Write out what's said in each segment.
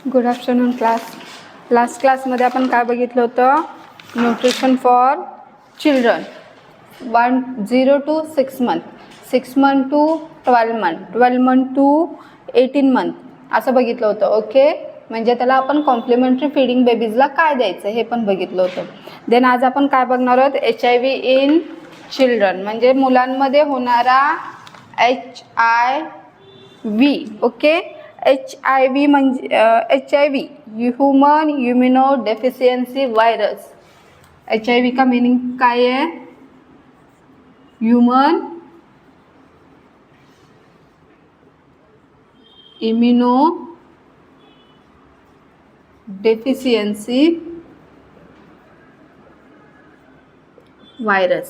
Good afternoon class. Last क्लासमध्ये आपण काय बघितलं होतं? Nutrition for children 0 to 6 month, 6 month to 12 month, 12 month to 18 month असं बघितलं होतं. ओके, म्हणजे त्याला आपण कॉम्प्लिमेंटरी फीडिंग बेबीजला काय द्यायचं हे पण बघितलं होतं. देन आज आपण काय बघणार आहोत? HIV इन चिल्ड्रन म्हणजे मुलांमध्ये होणारा HIV. ओके, HIV म्हणजे HIV human immuno deficiency virus. HIV का मीनिंग काय आहे? Human immuno deficiency virus.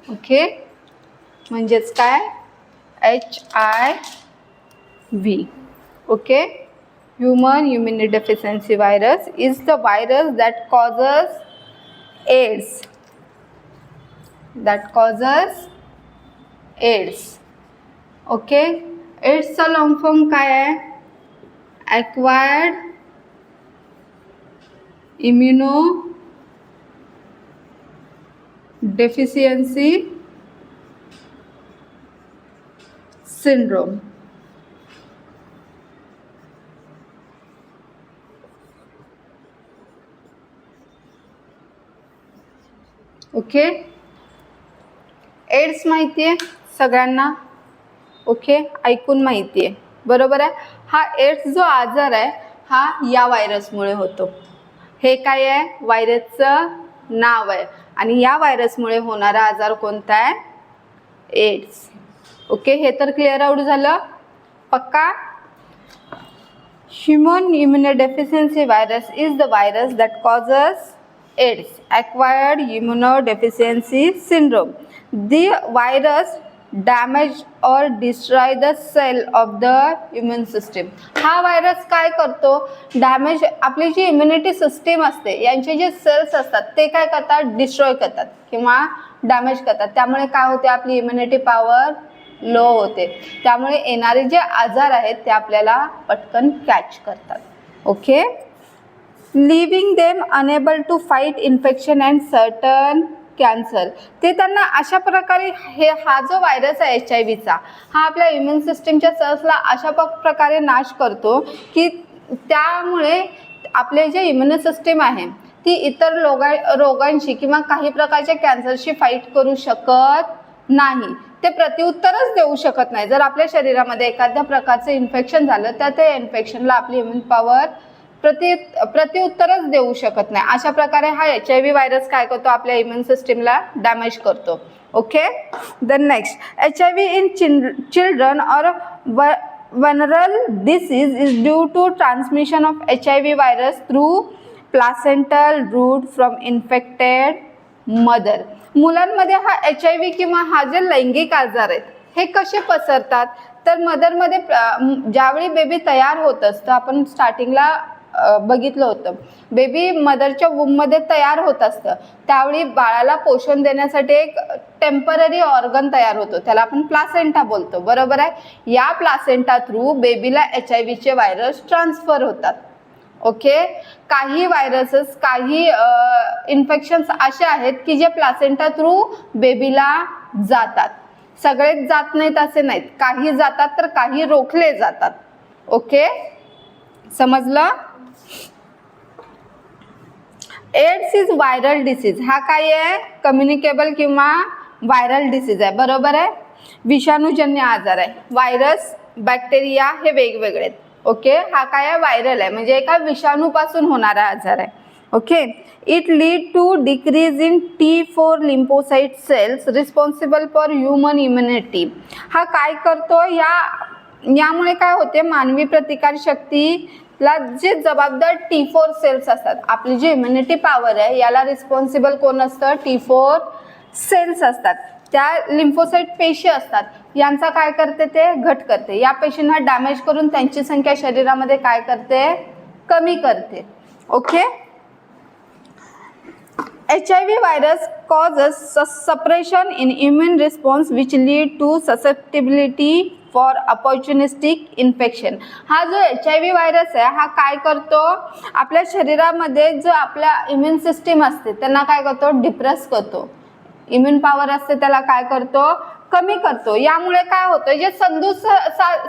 Okay, म्हणजेच काय? HIV. Okay, human immunodeficiency virus is the virus that causes AIDS. Okay, एड्सचा लॉंग फॉर्म काय आहे? Acquired immuno deficiency syndrome. Okay, AIDS माहिती आहे सगळ्यांना. ओके, ऐकून माहिती आहे, बरोबर आहे. हा एड्स जो आजार आहे हा या व्हायरसमुळे होतो. हे काय आहे? व्हायरसचं नाव आहे आणि या व्हायरसमुळे होणारा आजार कोणता आहे? एड्स. ओके, हे तर क्लिअर आउट झालं पक्का. Human immunodeficiency virus is the virus that causes AIDS, acquired immunodeficiency syndrome. The virus damage or destroy the cell of the immune system. हा व्हायरस काय करतो? डॅमेज, आपली जी इम्युनिटी सिस्टीम असते यांचे जे सेल्स असतात ते काय करतात? डिस्ट्रॉय करतात किंवा डॅमेज करतात. त्यामुळे काय होते? आपली इम्युनिटी पॉवर लो होते. त्यामुळे येणारे जे आजार आहेत ते आपल्याला पटकन कॅच करतात. Okay, leaving them unable to fight infection and certain cancer. ते त्यांना अशा प्रकारे हा जो व्हायरस आहे HIVचा हा आपल्या इम्युन सिस्टीमच्या सेल्सला अशा प्रकारे नाश करतो की त्यामुळे आपले जे इम्युन सिस्टीम आहे ती इतर रोगांशी किंवा काही प्रकारच्या कॅन्सरशी फाईट करू शकत नाही. ते प्रत्युत्तरच देऊ शकत नाही. जर आपल्या शरीरामध्ये एखाद्या प्रकारचं इन्फेक्शन झालं तर त्या इन्फेक्शनला आपली इम्युन पॉवर प्रत्युत्तरच देऊ शकत नाही. अशा प्रकारे हा HIV व्हायरस काय करतो? आपल्या इम्युन सिस्टीमला डॅमेज करतो. Okay, then next, HIV in children और vulnerable disease is due to transmission of HIV virus through placental route from infected mother. मुलांमध्ये हा HIV किंवा हा जे लैंगिक आजार आहेत हे कसे पसरतात? तर मदरमध्ये ज्यावेळी बेबी तयार होत असतं, आपण स्टार्टिंगला बघितलं होतं, बेबी मदरच्या वूममध्ये तयार होत असतं त्यावेळी बाळाला पोषण देण्यासाठी एक टेम्पररी ऑर्गन तयार होतो, त्याला आपण प्लासेंटा बोलतो, बरोबर आहे. या प्लासेंटा थ्रू बेबीला HIVचे व्हायरस ट्रान्सफर होतात. ओके, काही व्हायरसेस, काही इन्फेक्शन्स असे आहेत की जे प्लासेंटा थ्रू बेबीला जातात. सगळेच जात नाहीत असे नाहीत, काही जातात तर काही रोखले जातात. ओके, समजलं? AIDS is viral disease. हा काय आहे? कम्युनिकेबल किंवा व्हायरल डिसीज आहे, बरोबर आहे. विषाणूजन्य आजार आहे. व्हायरस, बॅक्टेरिया हे वेगवेगळे आहेत. ओके, हा काय आहे? व्हायरल आहे, म्हणजे एका विषाणूपासून होणारा आजार आहे. Okay, it lead to decrease in T4 lymphocyte cells responsible for human immunity. हा काय करतो? यामुळे काय होते? मानवी प्रतिकार शक्तीला जे जबाबदार T4 सेल्स असतात, आपली जी इम्युनिटी पॉवर आहे याला रिस्पॉन्सिबल कोण असतं? T4 सेल्स असतात. त्या लिम्फोसाइट पेशी असतात, यांचा काय करते? ते घट करते. या पेशींना डॅमेज करून त्यांची संख्या शरीरामध्ये काय करते? कमी करते. Okay, HIV virus causes suppression in immune response which lead to susceptibility for opportunistic infection. हा जो HIV व्हायरस आहे हा काय करतो, आपल्या शरीरामध्ये जो आपल्या इम्युन सिस्टीम असते त्यांना काय करतो, डिप्रेस करतो. इम्युन पॉवर असते त्याला काय करतो, कमी करतो. यामुळे काय होतं, जे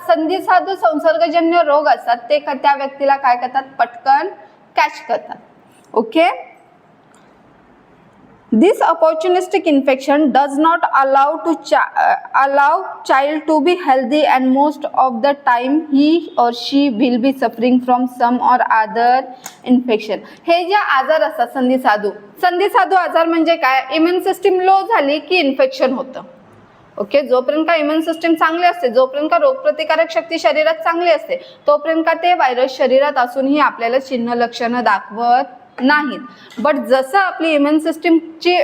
संधिसाधू संसर्गजन्य रोग असतात ते त्या व्यक्तीला काय करतात, पटकन कॅच करतात. Okay. This opportunistic infection does not allow child to be healthy, and most of the time he or she will be suffering from some or other infection. हे जे आजार असतात संधिसाधू आजार म्हणजे काय, इम्युन सिस्टीम लो झाली की इन्फेक्शन होतं. ओके. जोपर्यंत का इम्युन सिस्टीम चांगली असते, जोपर्यंत का रोगप्रतिकारक शक्ती शरीरात चांगली असते, तोपर्यंत का ते व्हायरस शरीरात असूनही आपल्याला चिन्ह लक्षणं दाखवत नाहीत. बट जसं आपली इम्युन सिस्टीमची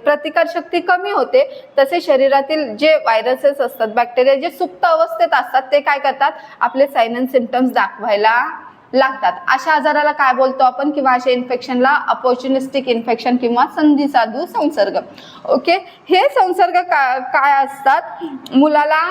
प्रतिकार शक्ती कमी होते तसे शरीरातील जे व्हायरसेस असतात, बॅक्टेरिया जे सुप्त अवस्थेत असतात ते काय करतात, आपले साइन अँड सिम्पटम्स दाखवायला लागतात. अशा आजाराला काय बोलतो आपण, किंवा अशा इन्फेक्शनला अपॉर्च्युनिस्टिक इन्फेक्शन किंवा संधिसाधू संसर्ग. ओके. हे संसर्ग काय असतात, मुलाला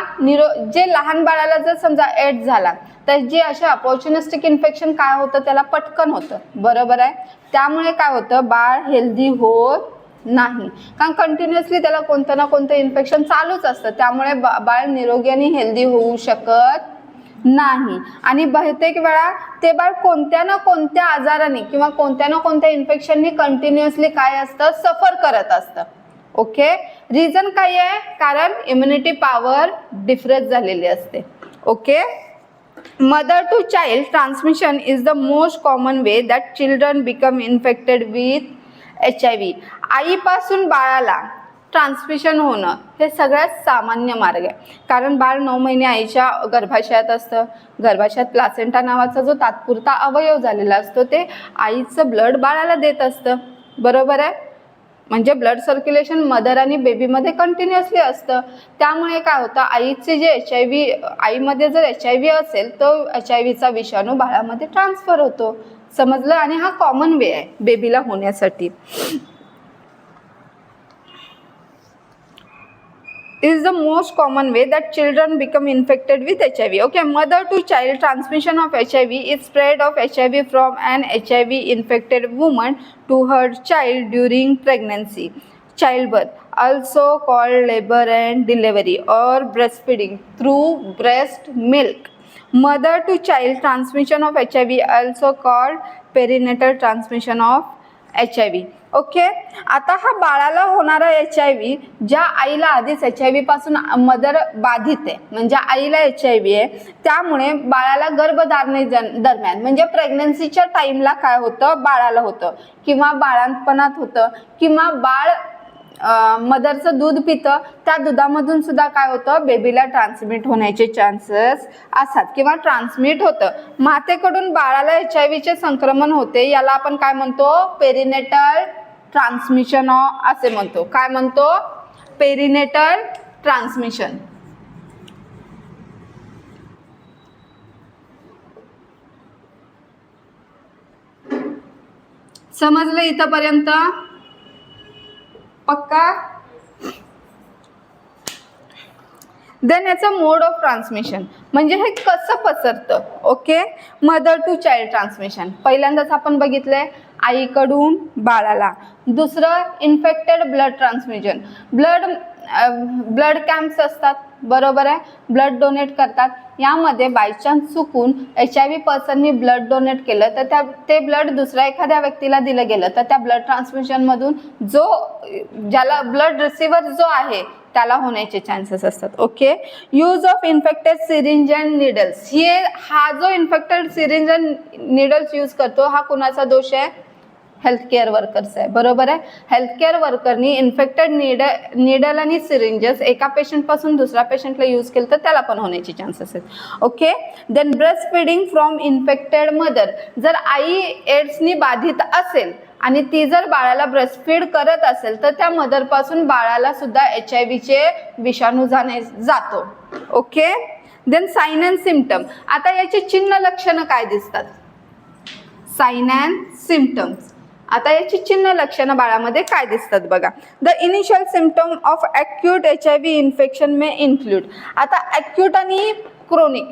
जे लहान बाळाला जर समजा एड्स झाला तर जे अशा अपॉर्च्युनिस्टिक इन्फेक्शन काय होतं, त्याला पटकन होतं. बरोबर आहे. त्यामुळे काय होतं, बाळ हेल्दी होत नाही, कारण कंटिन्युअसली त्याला कोणतं ना कोणतं इन्फेक्शन चालूच असतं. त्यामुळे बाळ निरोगी आणि हेल्दी होऊ शकत नाही. आणि बहुतेक वेळा ते बाळ कोणत्या ना कोणत्या आजाराने किंवा कोणत्या ना कोणत्या इन्फेक्शनने कंटिन्युअसली काय असतं, सफर करत असतं. ओके. रिझन काय आहे, कारण इम्युनिटी पॉवर डिफ्रेस झालेली असते. Okay. Mother to child transmission is the most common way that children become infected with HIV. आईपासून बाळाला ट्रान्समिशन होणं हे सगळ्यात सामान्य मार्ग आहे, कारण बाळ 9 महिने आईच्या गर्भाशयात असतं. गर्भाशयात प्लासेंटा नावाचा जो तात्पुरता अवयव झालेला असतो ते आईचं ब्लड बाळाला देत असतं. बरोबर आहे. म्हणजे ब्लड सर्क्युलेशन मदर आणि बेबीमध्ये कंटिन्युअसली असतं. त्यामुळे काय होतं, आईचे जे आईमध्ये जर HIV असेल तो HIVचा विषाणू बाळामध्ये ट्रान्सफर होतो. समजलं. आणि हा कॉमन वे आहे बेबीला होण्यासाठी. is the most common way that children become infected with HIV. Okay, mother to child transmission of HIV is spread of HIV from an HIV infected woman to her child during pregnancy, childbirth, also called labor and delivery, or breastfeeding through breast milk. Mother to child transmission of HIV also called perinatal transmission of HIV. Okay. आता हा बाळाला होणारा HIV ज्या आईला आधीच HIV पासून mother बाधित आहे, म्हणजे आईला HIV आहे, त्यामुळे बाळाला गर्भधारणे दरम्यान म्हणजे प्रेग्नन्सीच्या टाइमला काय होतं, बाळाला होतं, किंवा बाळंतपणात होतं, किंवा बाळ मदरचं दूध पितं, त्या दुधामधून सुद्धा काय होतं, बेबीला ट्रान्समिट होण्याचे चान्सेस असतात किंवा ट्रान्समिट होतं. मातेकडून बाळाला HIVचे संक्रमण होते, याला आपण काय म्हणतो, पेरिनेटल ट्रान्समिशन असे म्हणतो. काय म्हणतो, पेरिनेटल ट्रान्समिशन. समजलं इथपर्यंत? पक्का? देन याचं मोड ऑफ ट्रान्समिशन म्हणजे हे कसं पसरतं. Okay. Mother to child transmission पहिल्यांदाच आपण बघितलंय, आईकडून बाळाला. दुसरं infected blood transmission, blood camps असतात. बरोबर आहे. ब्लड डोनेट करतात. यामध्ये बायचान्स चुकून HIV पर्सननी ब्लड डोनेट केलं तर ते ब्लड दुसऱ्या एखाद्या व्यक्तीला दिलं गेलं तर त्या ब्लड ट्रान्समिशनमधून ज्याला ब्लड रिसिव्हर जो आहे त्याला होण्याचे चान्सेस असतात. Okay. Use of infected syringe and needles, हा जो infected syringe and needles use करतो हा कुणाचा दोष आहे, हेल्थकेअर वर्कर्स आहे. बरोबर आहे. हेल्थकेअर वर्करनी इन्फेक्टेड निडल आणि सिरिंजेस एका पेशंटपासून दुसऱ्या पेशंटला यूज केलं तर त्याला पण होण्याचे चान्सेस आहेत. Okay. Then breast feeding from infected mother, जर आई एड्सनी बाधित असेल आणि ती जर बाळाला ब्रेस्टफीड करत असेल तर त्या मदरपासून बाळाला सुद्धा HIVचे विषाणू जातो. Okay. Then sign and symptom, आता याची चिन्ह लक्षणं काय दिसतात, साइन अँड सिम्पटम्स. आता याची चिन्ह लक्षणं बाळामध्ये काय दिसतात बघा. The initial symptom of acute HIV infection may include. आता ॲक्यूट आणि क्रोनिक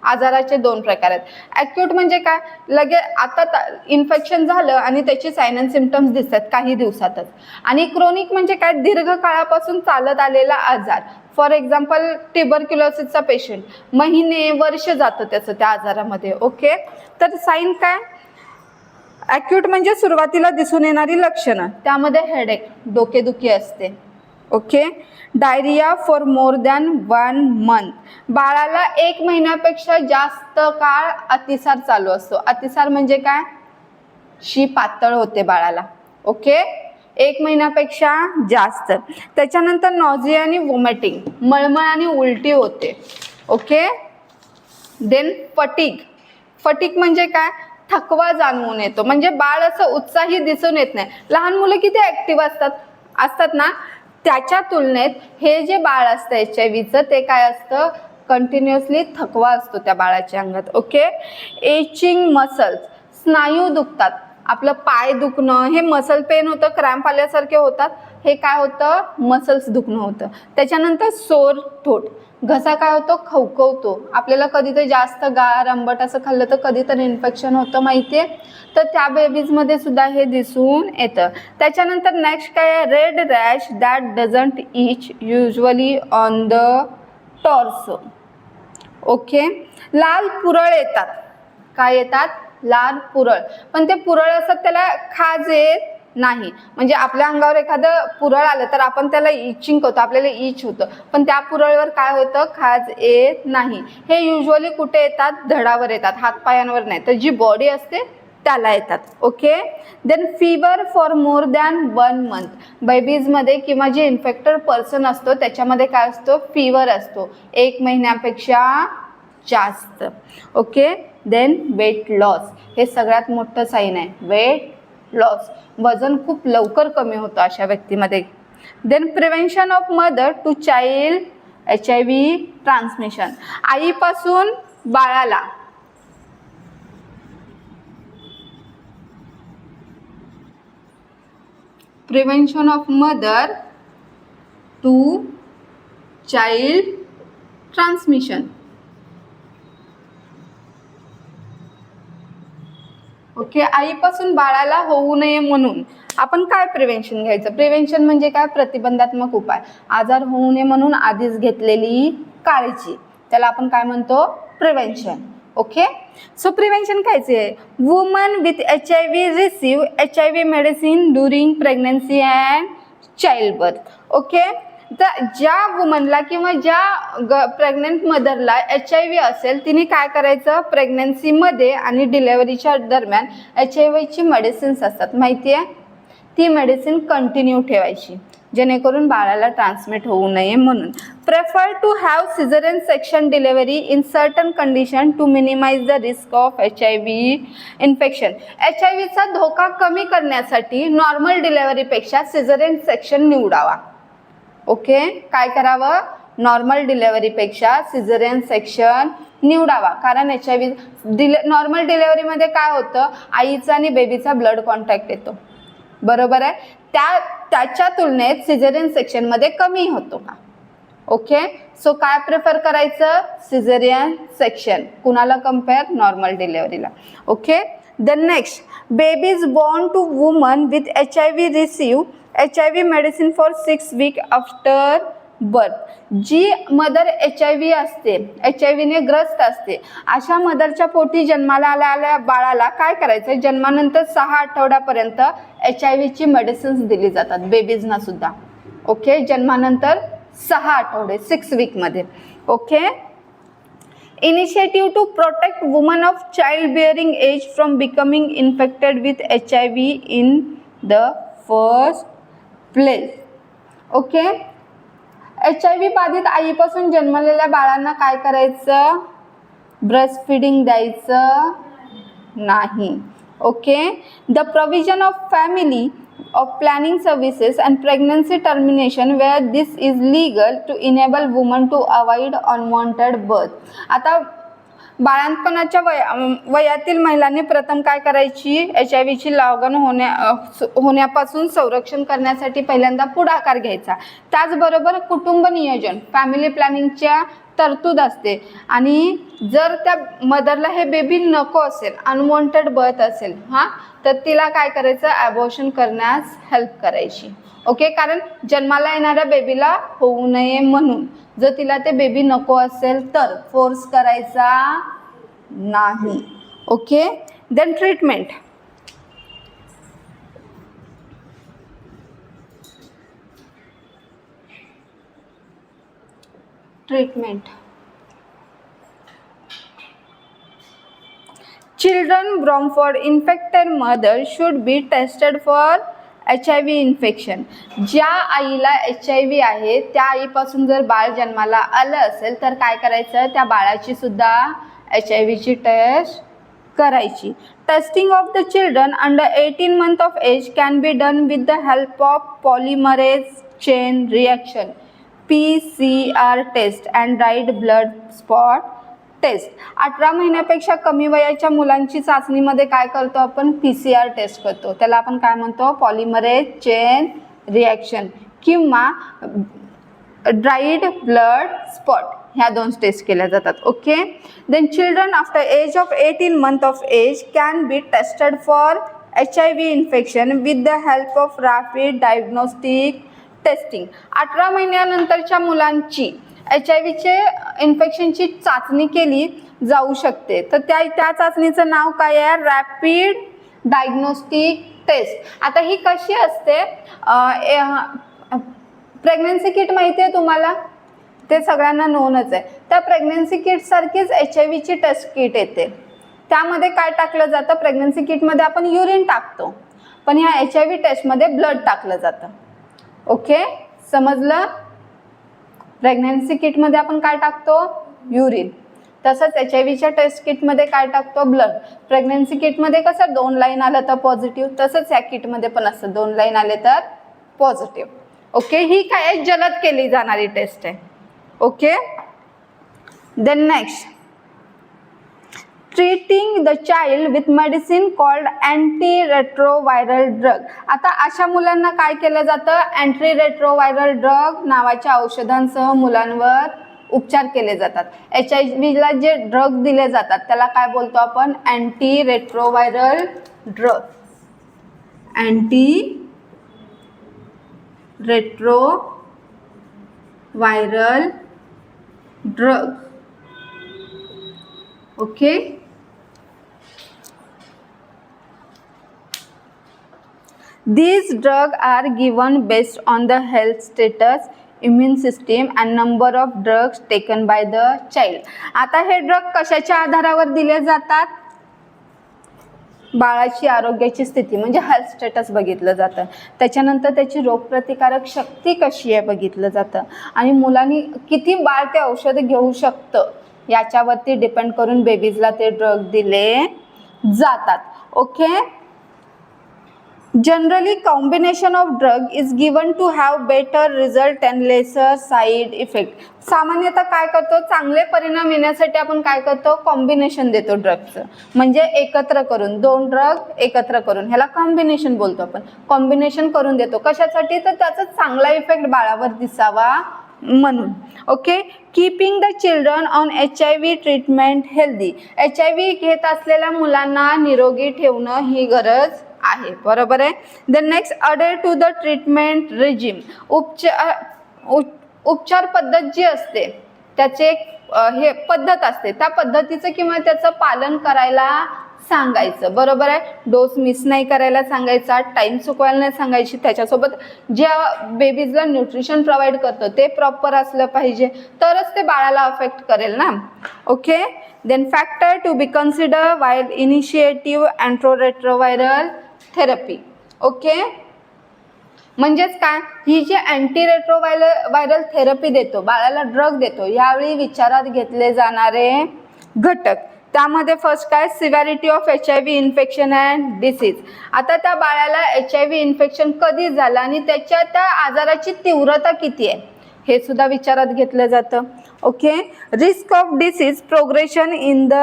आजाराचे दोन प्रकार आहेत. ॲक्यूट म्हणजे काय, लगे आता इन्फेक्शन झालं आणि त्याची साइन अँड सिम्पटम्स दिसतात काही दिवसातच. आणि क्रोनिक म्हणजे काय, दीर्घ काळापासून चालत आलेला आजार. फॉर एक्झाम्पल ट्युबरक्युलोसिसचा पेशंट महिने वर्ष जातं त्याचं त्या आजारामध्ये. ओके, तर साईन काय, ॲक्यूट म्हणजे सुरुवातीला दिसून येणारी लक्षणं, त्यामध्ये हेडेक डोकेदुखी असते. Okay, diarrhoea for more than 1 month. बाळाला 1 महिन्यापेक्षा जास्त काळ अतिसार चालू असतो. अतिसार म्हणजे काय, शी पातळ होते बाळाला. ओके, 1 महिन्यापेक्षा जास्त. त्याच्यानंतर नॉझिया आणि वॉमिटिंग, मळमळ आणि उलटी होते. ओके, देन फटीग म्हणजे काय, थकवा जाणवून येतो. म्हणजे बाळ असं उत्साही दिसून येत नाही. लहान मुलं किती ॲक्टिव्ह असतात ना, त्याच्या तुलनेत हे जे बाळ असतं HIV ते काय असतं, कंटिन्युअसली थकवा असतो त्या बाळाच्या अंगात. ओके, एचिंग मसल्स, स्नायू दुखतात. आपलं पाय दुखणं हे मसल पेन होतं, क्रॅम्प आल्यासारखे होतात, हे काय होतं, मसल्स दुखणं होतं. त्याच्यानंतर सोर थ्रोट, घसा काय होतो, खवखवतो. आपल्याला कधीतरी जास्त गार आंबट असं खाल्लं तर कधीतरी इन्फेक्शन होतं माहिती आहे, तर त्या बेबीजमध्ये सुद्धा हे दिसून येतं. त्याच्यानंतर नेक्स्ट काय आहे, red rash that doesn't each usually on the torso. Okay, लाल पुरळ येतात. काय येतात, लाल पुरळ. पण ते पुरळ असतात त्याला खाज येत नाही. म्हणजे आपल्या अंगावर एखादं पुरळ आलं तर आपण त्याला इचिंग होतं, आपल्याला इच होतं, पण त्या पुरळवर काय होतं, खाज येत नाही. हे युजली कुठे येतात, धडावर येतात, हातपायांवर नाही, तर जी बॉडी असते त्याला येतात. Okay, then fever for more than 1 month. बेबीजमध्ये किंवा जे इन्फेक्टेड पर्सन असतो त्याच्यामध्ये काय असतो, फीवर असतो 1 महिन्यापेक्षा जास्त. ओके, देन वेट लॉस, हे सगळ्यात मोठं साईन आहे, वेट लॉस. वजन खूप लवकर कमी होतं अशा व्यक्तीमध्ये. Then prevention of mother to child HIV transmission, आईपासून बाळाला prevention of mother to child transmission. Okay, आईपासून बाळाला होऊ नये म्हणून आपण काय प्रिव्हेन्शन घ्यायचं. प्रिव्हेन्शन म्हणजे काय, प्रतिबंधात्मक उपाय. आजार होऊ नये म्हणून आधीच घेतलेली काळजी, त्याला आपण काय म्हणतो, प्रिव्हेन्शन. ओके, सो प्रिव्हेन्शन कायचे आहे, woman with HIV receive HIV medicine during pregnancy and child birth. Okay, तर ज्या वुमनला किंवा ज्या प्रेग्नंट मदरला HIV असेल तिने काय करायचं, प्रेग्नन्सीमध्ये आणि डिलेव्हरीच्या दरम्यान HIV मेडिसिन्स असतात माहिती आहे, ती मेडिसिन कंटिन्यू ठेवायची जेणेकरून बाळाला ट्रान्समिट होऊ नये म्हणून. Prefer to have caesarean section delivery in certain condition to minimise the risk of HIV infection. HIVचा धोका कमी करण्यासाठी नॉर्मल डिलेव्हरीपेक्षा सिझेरियन सेक्शन निवडावा. ओके, काय करावं, नॉर्मल डिलेव्हरीपेक्षा सिझेरियन सेक्शन निवडावा. कारण HIV नॉर्मल डिलेव्हरीमध्ये काय होतं, आईचा आणि बेबीचा ब्लड कॉन्टॅक्ट येतो, बरोबर आहे, त्याच्या तुलनेत सिझेरियन सेक्शनमध्ये कमी होतो का. ओके, सो काय प्रेफर करायचं, सिझेरियन सेक्शन. कुणाला कम्पेअर, नॉर्मल डिलेव्हरीला. Okay, the next, babies born to woman with HIV receive HIV medicine for 6 weeks after birth. जी मदर HIV असते, HIVने ग्रस्त असते, अशा मदरच्या पोटी जन्माला आल्या बाळाला काय करायचं, जन्मानंतर 6 आठवड्यापर्यंत HIVची मेडिसिन्स दिली जातात बेबीजना सुद्धा. ओके, जन्मानंतर 6 आठवडे 6 weekमध्ये. Okay, initiative to protect woman of child bearing age from becoming infected with HIV in the first place. Okay, HIV बाधित आईपासून जन्मलेल्या बाळांना काय करायचं, ब्रेस्ट फीडिंग द्यायचं नाही. Okay, the provision of family of planning services and pregnancy termination where this is legal to enable women to avoid unwanted birth. आता बाळंतपणाच्या वयातील महिलांनी प्रथम काय करायची, HIV लागण होण्यापासून संरक्षण करण्यासाठी पहिल्यांदा पुढाकार घ्यायचा. त्याचबरोबर कुटुंब नियोजन, फॅमिली प्लॅनिंगच्या तरतूद असते. आणि जर त्या मदरला हे बेबी नको असेल, अनवॉन्टेड बर्थ असेल तर तिला काय करायचं, ॲबॉर्शन करण्यास हेल्प करायची. ओके, कारण जन्माला येणाऱ्या बेबीला होऊ नये म्हणून. जर तिला ते बेबी नको असेल तर फोर्स करायचा नाही. Okay, then treatment. Children born for infected mother should be tested for HIV infection. ज्या आईला HIV आहे त्या आईपासून जर बाळ जन्माला आलं असेल तर काय करायचं, त्या बाळाची सुद्धा HIVची टेस्ट करायची. Testing of the children under 18 months of age can be done with the help of polymerase chain reaction PCR test and dried blood spot test. 18 महिन्यापेक्षा कमी वयाच्या मुलांची चाचणीमध्ये काय करतो आपण, PCR टेस्ट करतो. त्याला आपण काय म्हणतो, पॉलिमरेज चेन रिॲक्शन किंवा ड्राईड ब्लड स्पॉट, ह्या 2 टेस्ट केल्या जातात. Okay, then children after age of 18 months of age can be tested for HIV infection with the help of rapid diagnostic testing. 18 महिन्यानंतरच्या मुलांची HIVचे इन्फेक्शनची चाचणी केली जाऊ शकते. तर त्या चाचणीचं नाव काय आहे, रॅपिड डायग्नोस्टिक टेस्ट. आता ही कशी असते, प्रेग्नन्सी किट माहिती आहे तुम्हाला, ते सगळ्यांना नोनच आहे. त्या प्रेग्नन्सी किट सारखीच HIVची टेस्ट किट येते. त्यामध्ये काय टाकलं जातं, प्रेग्नन्सी किटमध्ये आपण युरिन टाकतो, पण ह्या HIV टेस्टमध्ये ब्लड टाकलं जातं. ओके, समजलं. प्रेग्नन्सी किटमध्ये आपण काय टाकतो, युरिन. तसंच HIVच्या टेस्ट किटमध्ये काय टाकतो, ब्लड. प्रेग्नन्सी किटमध्ये कसं 2 लाईन आलं तर पॉझिटिव्ह, तसंच या किटमध्ये पण असतं 2 लाईन आले तर पॉझिटिव्ह. ओके, ही काय जलद केली जाणारी टेस्ट आहे. Okay, then next, treating the child with medicine called antiretroviral drug. आता अशा मुलांना काय केलं जातं, अँटीरेट्रोव्हायरल ड्रग नावाच्या औषधांसह मुलांवर उपचार केले जातात. HIVला जे ड्रग दिले जातात त्याला काय बोलतो आपण, antiretroviral drug. Antiretroviral drug. Okay, these drugs are given based on the health status, immune system and number of drugs taken by the child. आता हे ड्रग कशाच्या आधारावर दिले जातात, बाळाची आरोग्याची स्थिती म्हणजे हेल्थ स्टेटस बघितलं जातं. त्याच्यानंतर त्याची रोगप्रतिकारक शक्ती कशी आहे बघितलं जातं. आणि मुलांनी किती बाळ ते औषध घेऊ शकतं याच्यावरती डिपेंड करून बेबीजला ते ड्रग दिले जातात. Okay, generally combination of drug is given to have better result and lesser side effect. सामान्यतः काय करतो, चांगले परिणाम येण्यासाठी आपण काय करतो, कॉम्बिनेशन देतो ड्रगचं. म्हणजे एकत्र करून 2 ड्रग एकत्र करून, ह्याला कॉम्बिनेशन बोलतो आपण. कॉम्बिनेशन करून देतो कशासाठी, तर त्याचा चांगला इफेक्ट बाळावर दिसावा म्हणून. Okay, keeping the children on HIV treatment healthy. HIV घेत असलेल्या मुलांना निरोगी ठेवणं ही गरज आहे. बरोबर आहे. The next, adhere to the treatment regimen. उपचार पद्धत जी असते त्याचे एक हे पद्धत असते, त्या पद्धतीचं किंवा त्याचं पालन करायला सांगायचं. बरोबर आहे. डोस मिस नाही करायला सांगायचा, टाइम चुकवायला नाही सांगायची. त्याच्यासोबत ज्या बेबीजला न्यूट्रिशन प्रोव्हाइड करतो ते प्रॉपर असलं पाहिजे, तरच ते बाळाला अफेक्ट करेल ना. Okay, then factor to be consider while initiative antiretroviral therapy. Okay, म्हणजेच काय, ही जी अँटीरेट्रोव्हायरल थेरपी देतो, बाळाला ड्रग देतो, यावेळी विचारात घेतले जाणारे घटक. त्यामध्ये फर्स्ट काय, severity of HIV infection and disease. आता त्या बाळाला HIV इन्फेक्शन कधी झालं आणि त्याच्या त्या आजाराची तीव्रता किती आहे हे सुद्धा विचारात घेतलं जातं. Okay. Risk of disease progression in the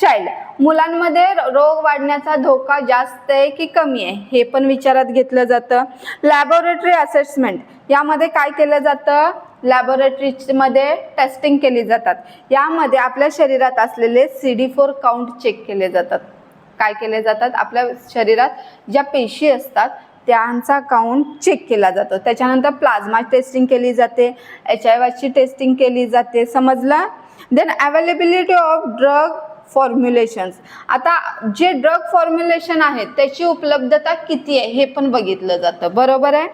child, मुलांमध्ये रोग वाढण्याचा धोका जास्त आहे की कमी आहे हे पण विचारात घेतलं जातं. लॅबोरेटरी असेसमेंट, यामध्ये काय केलं जातं, लॅबोरेटरीमध्ये टेस्टिंग केली जातात. यामध्ये आपल्या शरीरात असलेले CD4 काउंट चेक केले जातात. काय केले जातात, आपल्या शरीरात ज्या पेशी असतात त्यांचा काउंट चेक केला जातो. त्याच्यानंतर प्लाझ्मा टेस्टिंग केली जाते, HIV ची टेस्टिंग केली जाते. समजलं. देन अवेलेबिलिटी ऑफ ड्रग फॉर्म्युलेशन्स, आता जे ड्रग फॉर्म्युलेशन आहेत त्याची उपलब्धता किती आहे हे पण बघितलं जातं. बरोबर आहे.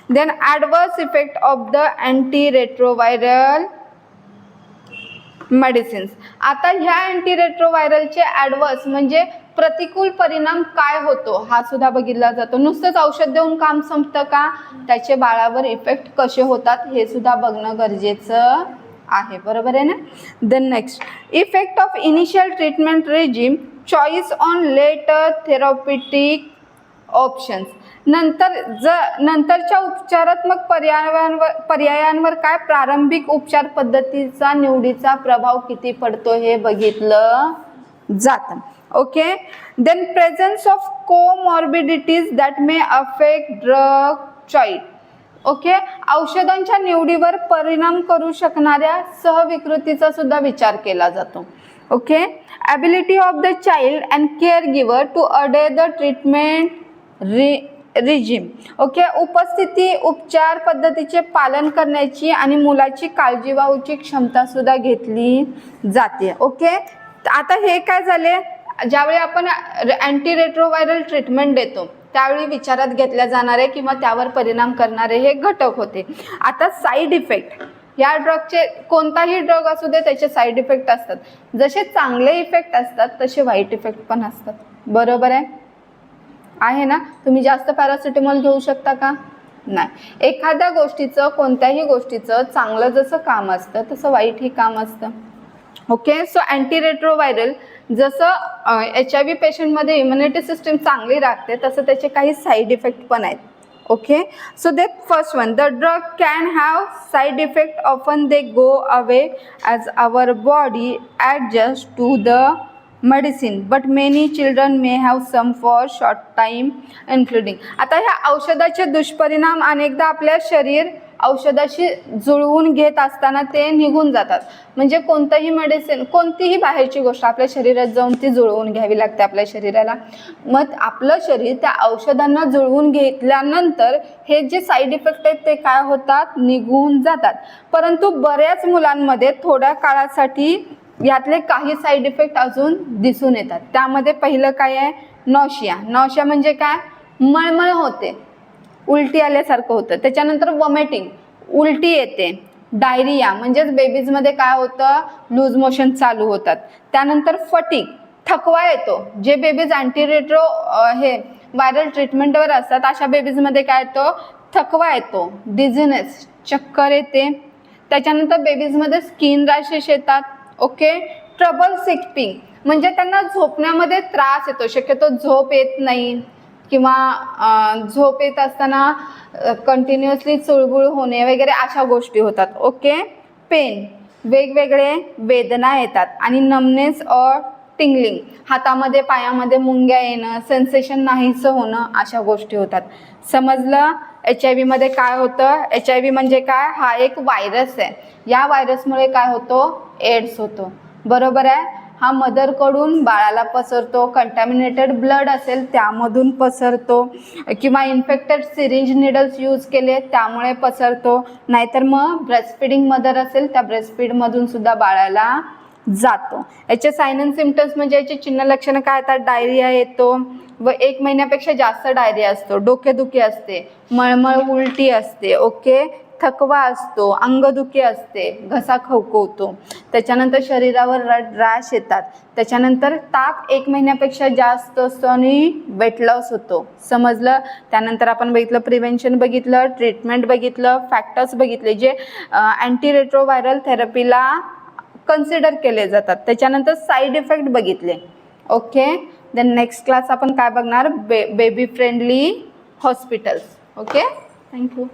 Then adverse effect of the anti retroviral medicines, आता ह्या अँटीरेट्रोव्हायरलचे ॲडवर्स म्हणजे प्रतिकूल परिणाम काय होतो हा सुद्धा बघितला जातो. नुसतंच औषध देऊन काम संपतं का, त्याचे बाळावर इफेक्ट कसे होतात हे सुद्धा बघणं गरजेचं आहे. बरोबर आहे ना. Then next effect of initial treatment regimen, choice on later therapeutic options, नंतरच्या उपचारात्मक पर्यायांवर काय प्रारंभिक उपचार पद्धतीचा निवडीचा प्रभाव किती पडतो हे बघितलं जातं. Okay. Then presence of comorbidities that may affect drug choice. Okay. औषधांच्या निवडीवर परिणाम करू शकणाऱ्या सहविकृतीचा सुद्धा विचार केला जातो. Okay. Ability of the child and care giver to adhere the treatment regimen. Okay. उपस्थिती उपचार पद्धतीचे पालन करण्याची आणि मुलाची काळजी वाहूची क्षमता सुद्धा घेतली जाते. ओके. आता हे काय झाले, ज्यावेळी आपण अँटीरेट्रोव्हायरल ट्रीटमेंट देतो त्यावेळी विचारात घेतल्या जाणारे किंवा त्यावर परिणाम करणारे हे घटक होते. आता साईड इफेक्ट, या ड्रगचे कोणताही ड्रग असू दे त्याचे साईड इफेक्ट असतात. जसे चांगले इफेक्ट असतात तसे वाईट इफेक्ट पण असतात. बरोबर आहे ना. तुम्ही जास्त पॅरासिटामॉल घेऊ शकता का, नाही. एखाद्या गोष्टीचं कोणत्याही गोष्टीचं चांगलं जसं काम असतं तसं वाईटही काम असतं. ओके. सो अँटीरेट्रोव्हायरल जसं HIV पेशंटमध्ये इम्युनिटी सिस्टीम चांगली राखते तसं त्याचे काही साईड इफेक्ट पण आहेत. Okay. So that first one, the drug can have side effect, often they go away as our body adjust to the medicine, but many children may have some for short time including. आता ह्या औषधाचे दुष्परिणाम अनेकदा आपल्या शरीर औषधाशी जुळवून घेत असताना ते निघून जातात. म्हणजे कोणतंही मेडिसिन, कोणतीही बाहेरची गोष्ट आपल्या शरीरात जाऊन ती जुळवून घ्यावी लागते आपल्या शरीराला. मग आपलं शरीर त्या औषधांना जुळवून घेतल्यानंतर हे जे साईड इफेक्ट आहेत ते काय होतात, निघून जातात. परंतु बऱ्याच मुलांमध्ये थोड्या काळासाठी यातले काही साईड इफेक्ट अजून दिसून येतात. त्यामध्ये पहिलं काय आहे, नॉशिया. नॉशिया म्हणजे काय, मळमळ होते, उलटी आल्यासारखं होतं. त्याच्यानंतर वॉमिटिंग, उलटी येते. डायरिया म्हणजेच बेबीजमध्ये काय होतं, लूज मोशन चालू होतात. त्यानंतर फटीग, थकवा येतो. जे बेबीज अँटीरेट्रो हे व्हायरल ट्रीटमेंटवर असतात अशा बेबीजमध्ये काय येतो, थकवा येतो. डिझिनेस, चक्कर येते. त्याच्यानंतर बेबीजमध्ये स्किन रॅशेस येतात. ओके. ट्रबल स्लीपिंग म्हणजे त्यांना झोपण्यामध्ये त्रास येतो, शक्यतो झोप येत नाही किंवा झोप येत असताना कंटिन्युअसली चुळबुळ होणे वगैरे अशा गोष्टी होतात. ओके. पेन, वेगवेगळे वेदना येतात. आणि नमनेस और टिंगलिंग, हातामध्ये पायामध्ये मुंग्या येणं, सेन्सेशन नाहीसं होणं अशा गोष्टी होतात. समजलं. HIV काय होतं, HIV म्हणजे काय, हा एक व्हायरस आहे. या व्हायरसमुळे काय होतो, एड्स होतो. बरोबर आहे. हा मदरकडून बाळाला पसरतो. कंटॅमिनेटेड ब्लड असेल त्यामधून पसरतो किंवा इन्फेक्टेड सिरिंज निडल्स यूज केले त्यामुळे पसरतो. नाहीतर मग ब्रेस्टफीडिंग मदर असेल त्या ब्रेस्टफीडमधून सुद्धा बाळाला जातो. याचे साइन अँड सिम्पटम्स म्हणजे याची चिन्ह लक्षणं काय येतात, डायरिया येतो व 1 महिन्यापेक्षा जास्त डायरिया असतो. डोकेदुखी असते, मळमळ उलटी असते. ओके. थकवा असतो, अंगदुखी असते, घसा खवखवतो. त्याच्यानंतर शरीरावर रॅश येतात. त्याच्यानंतर ताप 1 महिन्यापेक्षा जास्त असतो आणि वेट लॉस होतो. समजलं. त्यानंतर आपण बघितलं प्रिव्हेन्शन बघितलं, ट्रीटमेंट बघितलं, फॅक्टर्स बघितले जे अँटीरेट्रोव्हायरल थेरपीला कन्सिडर केले जातात. त्याच्यानंतर साईड इफेक्ट बघितले. ओके. देन नेक्स्ट क्लास आपण काय बघणार, baby friendly hospitals. Okay. Thank you.